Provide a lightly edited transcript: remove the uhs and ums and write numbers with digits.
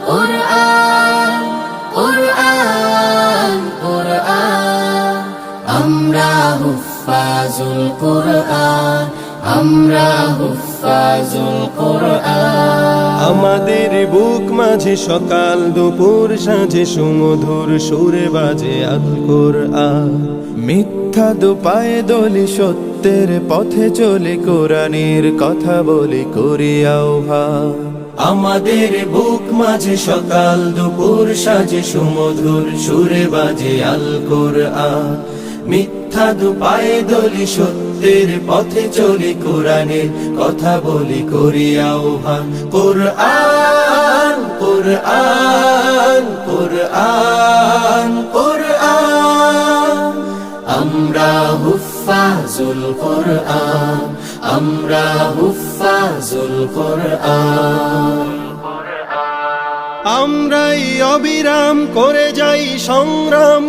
কোরআন কোরআন কোরআন আমরা হুফাজুল কোরআন আমরা হুফাজুল কোরআন আমাদের বুক মাঝে সকাল দুপুর সাঁঝে সুমধুর সুরে বাজে আল কোরআন মিথ্যা দুপায়ে দলি সত্যের পথে চলে কোরআনের কথা বলি করি আহ্বান আমাদের বুক মাঝে সকাল দুপুর সাজে সুমধুর সুরে বাজে আল কোরআন মিথ্যা দুপায়ে দলি সত্যের পথে চলি কোরআনের কথা বলি করি আহ্বান কোরআন কোরআন কোরআন কোরআন আমরা হুফাজুল কোরআন আমরা হুফাজুল কোরআন আমরাই অবিরাম করে যাই সংগ্রাম।